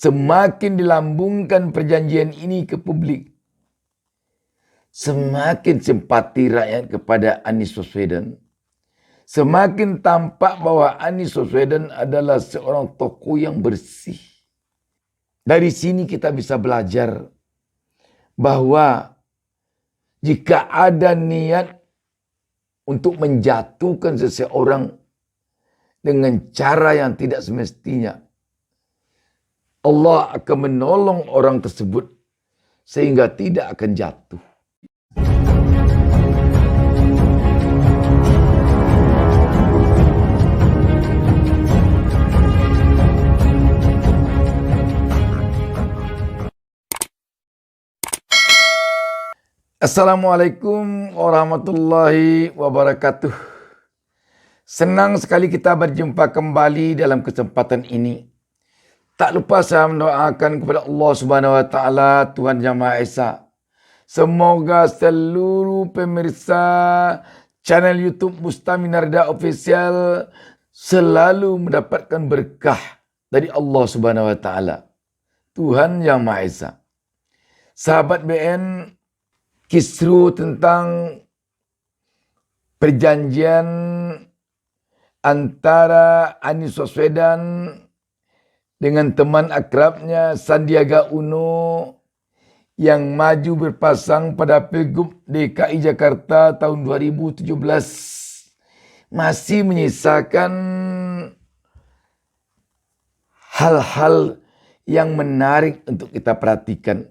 Semakin dilambungkan perjanjian ini ke publik, semakin simpati rakyat kepada Anies Baswedan. Semakin tampak bahwa Anies Baswedan adalah seorang tokoh yang bersih. Dari sini kita bisa belajar bahwa jika ada niat untuk menjatuhkan seseorang dengan cara yang tidak semestinya, Allah akan menolong orang tersebut sehingga tidak akan jatuh. Assalamualaikum warahmatullahi wabarakatuh. Senang sekali kita berjumpa kembali dalam kesempatan ini. Tak lupa saya mendoakan kepada Allah Subhanahu wa taala, Tuhan Yang Maha Esa. Semoga seluruh pemirsa channel YouTube Bustami Narda Official selalu mendapatkan berkah dari Allah Subhanahu wa taala, Tuhan Yang Maha Esa. Sahabat BN, kisru tentang perjanjian antara Anies Baswedan dengan teman akrabnya Sandiaga Uno yang maju berpasang pada Pilgub DKI Jakarta tahun 2017 masih menyisakan hal-hal yang menarik untuk kita perhatikan.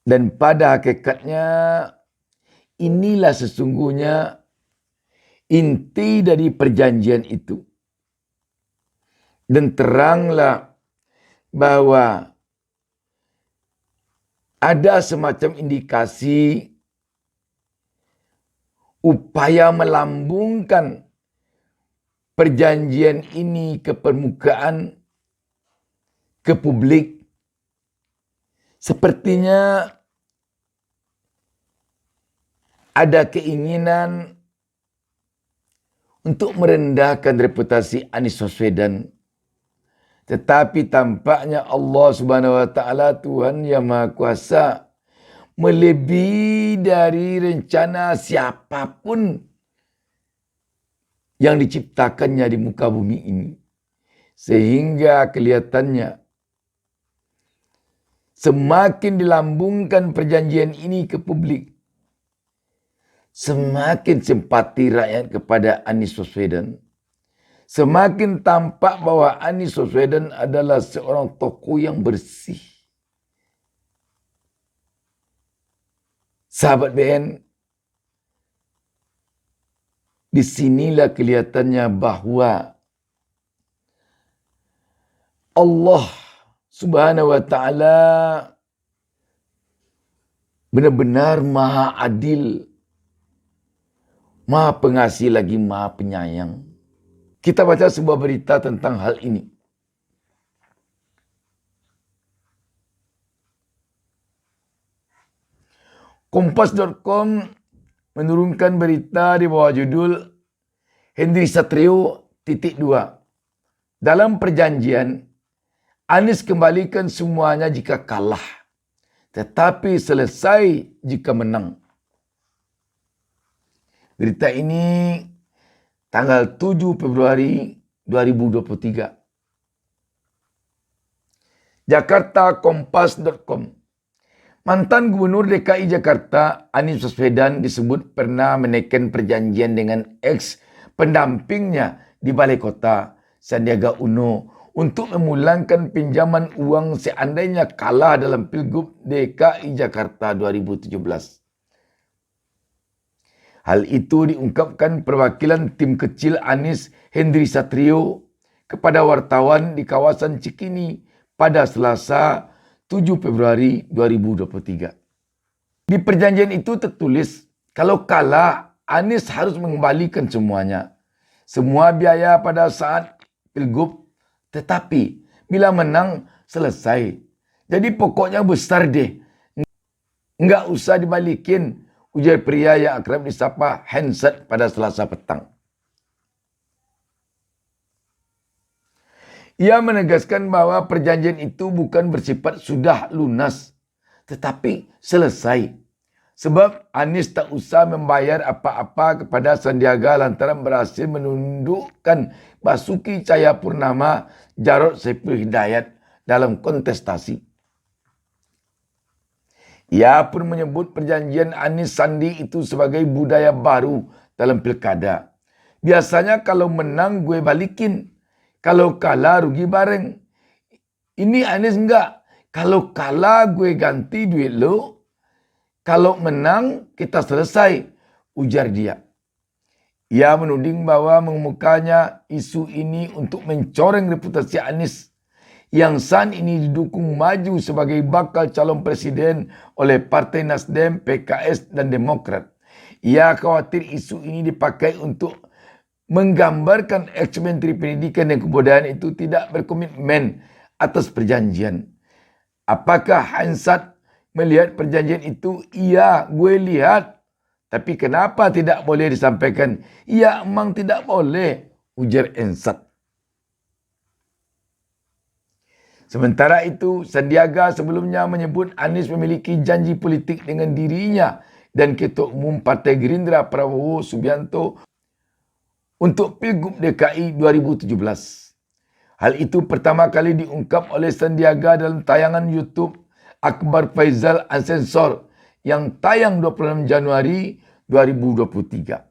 Dan pada hakikatnya inilah sesungguhnya inti dari perjanjian itu. Dan teranglah bahwa ada semacam indikasi upaya melambungkan perjanjian ini ke permukaan, ke publik. Sepertinya ada keinginan untuk merendahkan reputasi Anies Baswedan. Tetapi tampaknya Allah Subhanahu wa taala, Tuhan Yang Maha Kuasa, melebihi dari rencana siapapun yang diciptakannya di muka bumi ini. Sehingga kelihatannya semakin dilambungkan perjanjian ini ke publik, semakin simpati rakyat kepada Anies Baswedan. Semakin tampak bahwa Anies Baswedan adalah seorang tokoh yang bersih. Sahabat BN, disinilah kelihatannya bahwa Allah Subhanahu wa taala benar-benar maha adil, maha pengasih lagi maha penyayang. Kita baca sebuah berita tentang hal ini. Kompas.com menurunkan berita di bawah judul Henry Satrio .2. Dalam perjanjian, Anies kembalikan semuanya jika kalah, tetapi selesai jika menang. Berita ini tanggal 7 Februari 2023. Jakarta Kompas.com. Mantan Gubernur DKI Jakarta Anies Baswedan disebut pernah menaikkan perjanjian dengan ex pendampingnya di Balai Kota Sandiaga Uno untuk memulangkan pinjaman uang seandainya kalah dalam Pilgub DKI Jakarta 2017. Hal itu diungkapkan perwakilan tim kecil Anies, Henry Satrio, kepada wartawan di kawasan Cikini pada Selasa 7 Februari 2023. Di perjanjian itu tertulis, kalau kalah, Anies harus mengembalikan semuanya. Semua biaya pada saat Pilgub, tetapi bila menang, selesai. Jadi pokoknya besar deh. Nggak usah dibalikin, ujar pria yang akrab disapa Handset pada Selasa petang. Ia menegaskan bahwa perjanjian itu bukan bersifat sudah lunas, tetapi selesai. Sebab Anies tak usah membayar apa-apa kepada Sandiaga lantaran berhasil menundukkan Basuki Cahayapurnama, Jarod Saiful Hidayat dalam kontestasi. Ia pun menyebut perjanjian Anies Sandi itu sebagai budaya baru dalam pilkada. Biasanya kalau menang gue balikin, kalau kalah rugi bareng. Ini Anies enggak. Kalau kalah gue ganti duit lo, kalau menang kita selesai, ujar dia. Ia menuding bahwa mengemukanya isu ini untuk mencoreng reputasi Anies yang saat ini didukung maju sebagai bakal calon presiden oleh Partai Nasdem, PKS dan Demokrat. Ia khawatir isu ini dipakai untuk menggambarkan ex-Menteri Pendidikan dan Kebudayaan itu tidak berkomitmen atas perjanjian. Apakah Hansat melihat perjanjian itu? Iya, gue lihat. Tapi kenapa tidak boleh disampaikan? Ya, emang tidak boleh, ujar Hansat. Sementara itu, Sandiaga sebelumnya menyebut Anies memiliki janji politik dengan dirinya dan Ketua Umum Partai Gerindra Prabowo Subianto untuk Pilgub DKI 2017. Hal itu pertama kali diungkap oleh Sandiaga dalam tayangan YouTube Akbar Faisal Unsensor yang tayang 26 Januari 2023.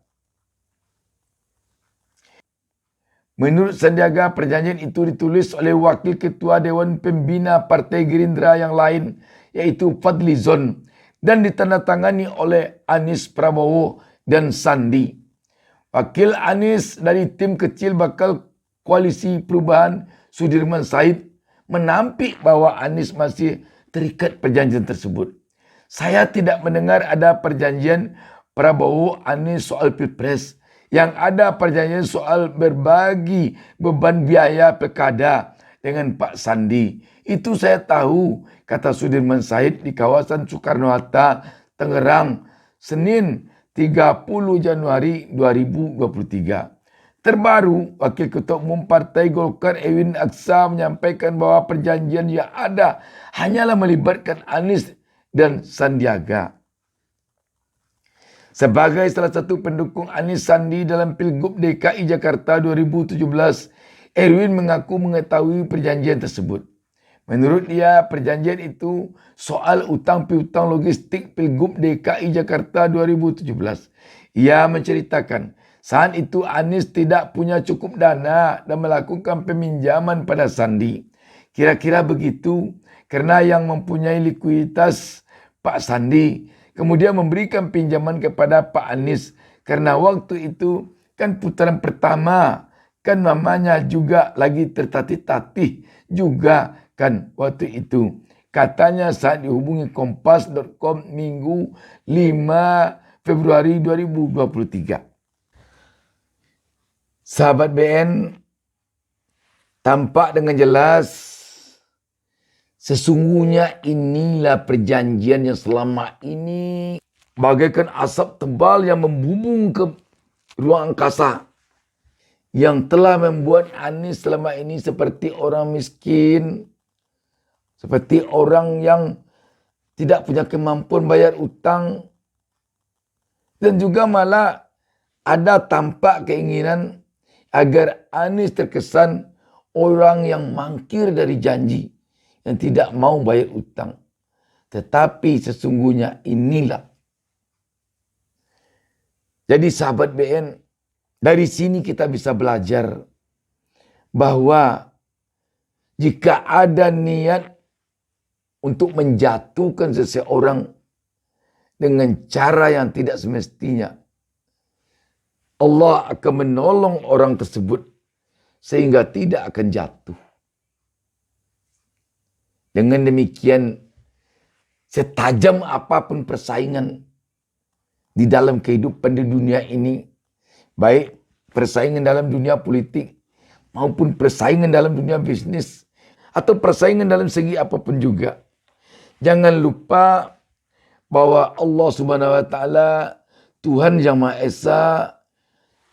Menurut Sandiaga, perjanjian itu ditulis oleh Wakil Ketua Dewan Pembina Partai Gerindra yang lain, yaitu Fadli Zon, dan ditandatangani oleh Anies Prabowo dan Sandi. Wakil Anies dari tim kecil bakal Koalisi Perubahan, Sudirman Said, menampik bahwa Anies masih terikat perjanjian tersebut. Saya tidak mendengar ada perjanjian Prabowo Anies soal Pilpres. Yang ada perjanjian soal berbagi beban biaya pilkada dengan Pak Sandi. Itu saya tahu, kata Sudirman Said di kawasan Soekarno-Hatta, Tangerang, Senin 30 Januari 2023. Terbaru, Wakil Ketua Umum Partai Golkar Ewin Aksa menyampaikan bahwa perjanjian yang ada hanyalah melibatkan Anies dan Sandiaga. Sebagai salah satu pendukung Anies Sandi dalam Pilgub DKI Jakarta 2017, Erwin mengaku mengetahui perjanjian tersebut. Menurut dia, perjanjian itu soal utang piutang logistik Pilgub DKI Jakarta 2017. Ia menceritakan, saat itu Anies tidak punya cukup dana dan melakukan peminjaman pada Sandi. Kira-kira begitu, karena yang mempunyai likuiditas Pak Sandi kemudian memberikan pinjaman kepada Pak Anies. Karena waktu itu kan putaran pertama, kan namanya juga lagi tertatih-tatih juga kan waktu itu. Katanya saat dihubungi Kompas.com Minggu 5 Februari 2023. Sahabat BN, tampak dengan jelas sesungguhnya inilah perjanjian yang selama ini bagaikan asap tebal yang membumbung ke ruang angkasa, yang telah membuat Anies selama ini seperti orang miskin, seperti orang yang tidak punya kemampuan bayar utang, dan juga malah ada tampak keinginan agar Anies terkesan orang yang mangkir dari janji, yang tidak mau bayar utang. Tetapi sesungguhnya inilah. Jadi sahabat BN, dari sini kita bisa belajar bahwa jika ada niat untuk menjatuhkan seseorang dengan cara yang tidak semestinya, Allah akan menolong orang tersebut sehingga tidak akan jatuh. Dengan demikian, setajam apapun persaingan di dalam kehidupan di dunia ini, baik persaingan dalam dunia politik maupun persaingan dalam dunia bisnis atau persaingan dalam segi apapun juga, jangan lupa bahwa Allah Subhanahu wa taala, Tuhan Yang Maha Esa,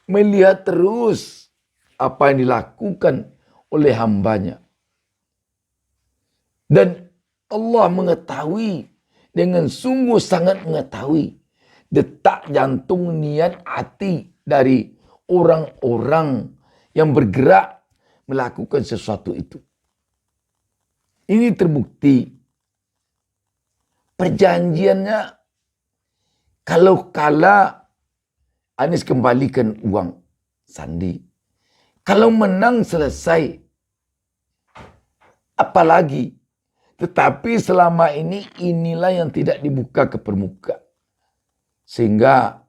melihat terus apa yang dilakukan oleh hambanya. Dan Allah mengetahui, dengan sungguh sangat mengetahui detak jantung, niat hati dari orang-orang yang bergerak melakukan sesuatu itu. Ini terbukti perjanjiannya, kalau kalah Anies kembalikan uang sandi. Kalau menang selesai. Apalagi. Tetapi selama ini inilah yang tidak dibuka ke permukaan. Sehingga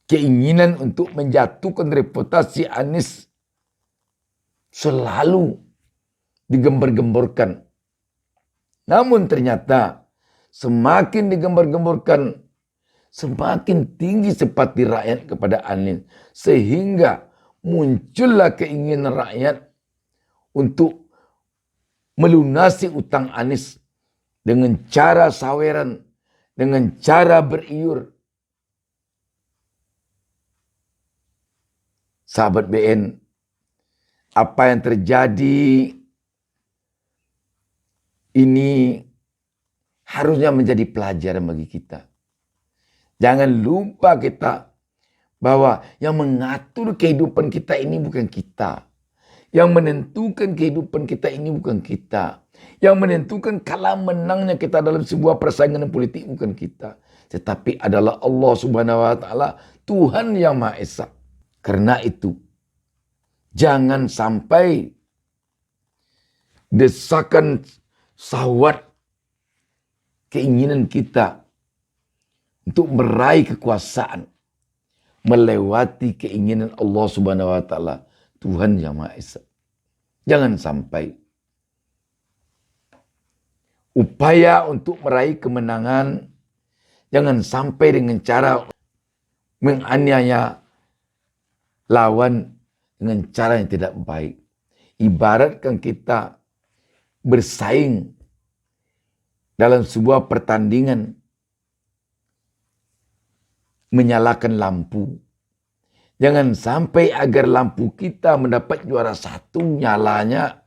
keinginan untuk menjatuhkan reputasi Anies selalu digembar-gemborkan. Namun ternyata semakin digembar-gemborkan, semakin tinggi simpati rakyat kepada Anies. Sehingga muncullah keinginan rakyat untuk melunasi utang Anies dengan cara saweran, dengan cara beriur. Sahabat BN, apa yang terjadi ini harusnya menjadi pelajaran bagi kita. Jangan lupa kita bahwa yang mengatur kehidupan kita ini bukan kita. Yang menentukan kehidupan kita ini bukan kita. Yang menentukan kalah menangnya kita dalam sebuah persaingan politik bukan kita. Tetapi adalah Allah Subhanahu wa Ta'ala, Tuhan yang Maha Esa. Karena itu, jangan sampai desakan syahwat keinginan kita untuk meraih kekuasaan melewati keinginan Allah Subhanahu wa Ta'ala, Tuhan yang Maha Esa. Jangan sampai upaya untuk meraih kemenangan, jangan sampai dengan cara menganiaya lawan dengan cara yang tidak baik. Ibaratkan kita bersaing dalam sebuah pertandingan, menyalakan lampu. Jangan sampai agar lampu kita mendapat juara satu nyalanya,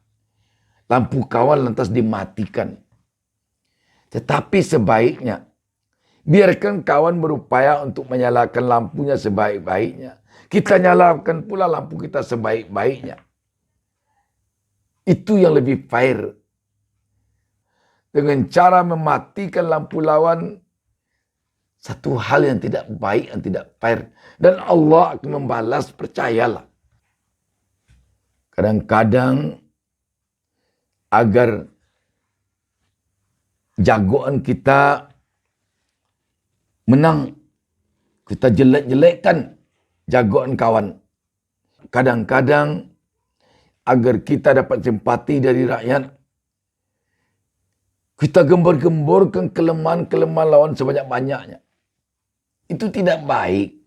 lampu kawan lantas dimatikan. Tetapi sebaiknya, biarkan kawan berupaya untuk menyalakan lampunya sebaik-baiknya. Kita nyalakan pula lampu kita sebaik-baiknya. Itu yang lebih fair. Dengan cara mematikan lampu lawan, satu hal yang tidak baik, yang tidak fair. Dan Allah akan membalas, percayalah. Kadang-kadang agar jagoan kita menang, kita jelek-jelekkan jagoan kawan. Kadang-kadang agar kita dapat simpati dari rakyat, kita gembor-gemborkan kelemahan-kelemahan lawan sebanyak-banyaknya. Itu tidak baik.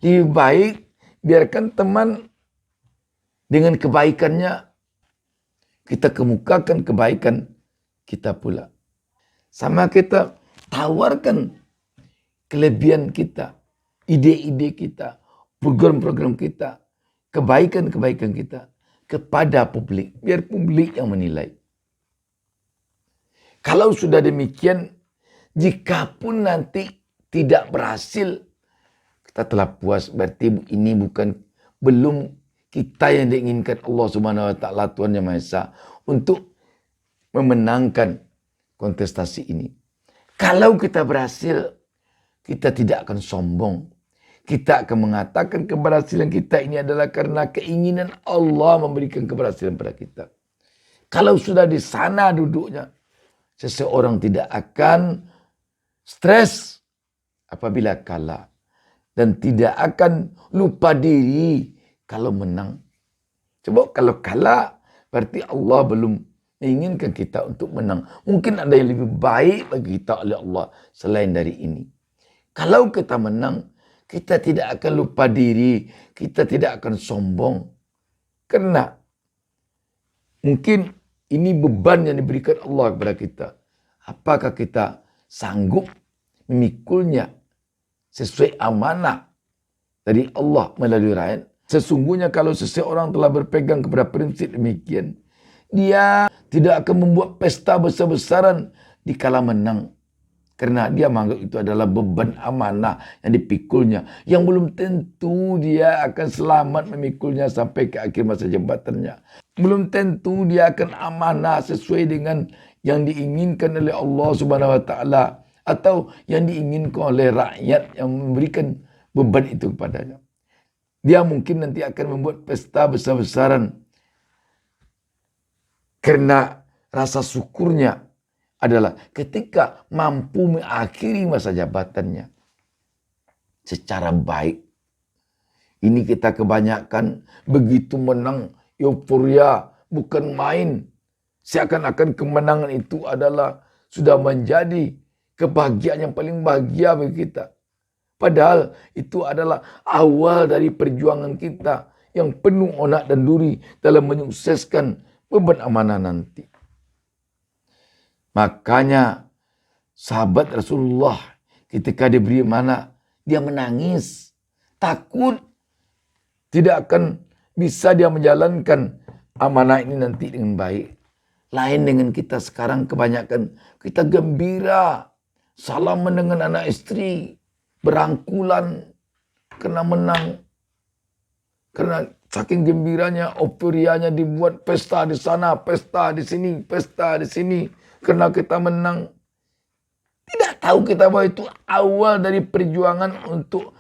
Lebih baik biarkan teman dengan kebaikannya, kita kemukakan kebaikan kita pula. Sama kita tawarkan kelebihan kita, ide-ide kita, program-program kita, kebaikan-kebaikan kita kepada publik. Biar publik yang menilai. Kalau sudah demikian, jikapun nanti tidak berhasil, kita telah puas. Berarti ini belum kita yang diinginkan Allah Subhanahu wa Ta'ala, Tuhan Yang Maha Esa, untuk memenangkan kontestasi ini. Kalau kita berhasil, kita tidak akan sombong. Kita akan mengatakan keberhasilan kita ini adalah karena keinginan Allah memberikan keberhasilan pada kita. Kalau sudah di sana duduknya, seseorang tidak akan stres apabila kalah. Dan tidak akan lupa diri kalau menang. Coba kalau kalah, berarti Allah belum menginginkan kita untuk menang. Mungkin ada yang lebih baik bagi kita oleh Allah selain dari ini. Kalau kita menang, kita tidak akan lupa diri. Kita tidak akan sombong. Karena mungkin ini beban yang diberikan Allah kepada kita. Apakah kita sanggup memikulnya sesuai amanah dari Allah melalui rakyat? Sesungguhnya kalau seseorang telah berpegang kepada prinsip demikian, dia tidak akan membuat pesta besar-besaran di kala menang. Karena dia menganggap itu adalah beban amanah yang dipikulnya. Yang belum tentu dia akan selamat memikulnya sampai ke akhir masa jabatannya. Belum tentu dia akan amanah sesuai dengan yang diinginkan oleh Allah Subhanahu wa taala atau yang diinginkan oleh rakyat yang memberikan beban itu kepadanya. Dia mungkin nanti akan membuat pesta besar-besaran karena rasa syukurnya adalah ketika mampu mengakhiri masa jabatannya secara baik. Ini kita kebanyakan begitu menang euforia, bukan main. Seakan-akan kemenangan itu adalah sudah menjadi kebahagiaan yang paling bahagia bagi kita. Padahal itu adalah awal dari perjuangan kita yang penuh onak dan duri dalam menyukseskan beban amanah nanti. Makanya sahabat Rasulullah ketika diberi amanah, dia menangis. Takut tidak akan bisa dia menjalankan amanah ini nanti dengan baik. Lain dengan kita sekarang kebanyakan kita gembira. Salaman dengan anak istri. Berangkulan karena menang. Karena saking gembiranya, euforianya dibuat pesta di sana, pesta di sini, pesta di sini. Karena kita menang. Tidak tahu kita bahwa itu awal dari perjuangan untuk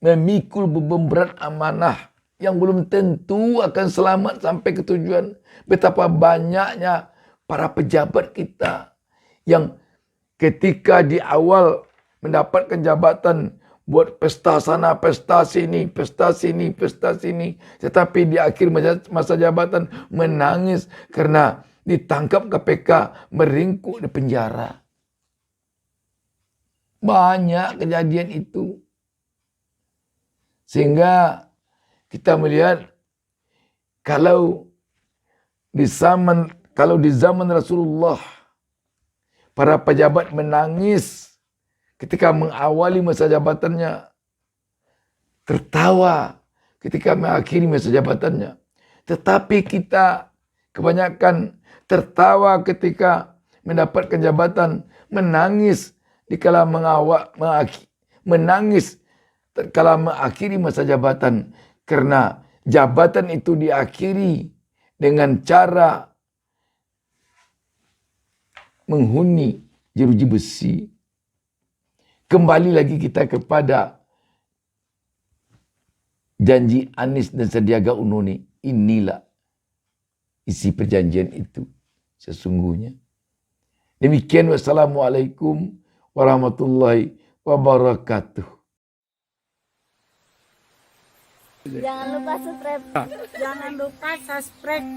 memikul beban berat amanah yang belum tentu akan selamat sampai ke tujuan. Betapa banyaknya para pejabat kita yang ketika di awal mendapatkan jabatan buat pesta sana, pesta sini, pesta sini, pesta sini. Tetapi di akhir masa jabatan menangis karena ditangkap KPK, meringkuk di penjara. Banyak kejadian itu. Sehingga kita melihat kalau di zaman Rasulullah para pejabat menangis ketika mengawali masa jabatannya, tertawa ketika mengakhiri masa jabatannya. Tetapi kita kebanyakan tertawa ketika mendapatkan jabatan, menangis dikala menangis tatkala mengakhiri masa jabatan, karena jabatan itu diakhiri dengan cara menghuni jeruji besi. Kembali lagi kita kepada janji Anies dan Sandiaga Uno nih. Inilah isi perjanjian itu sesungguhnya. Demikian, wassalamualaikum warahmatullahi wabarakatuh. Jangan lupa subscribe. Jangan lupa subscribe.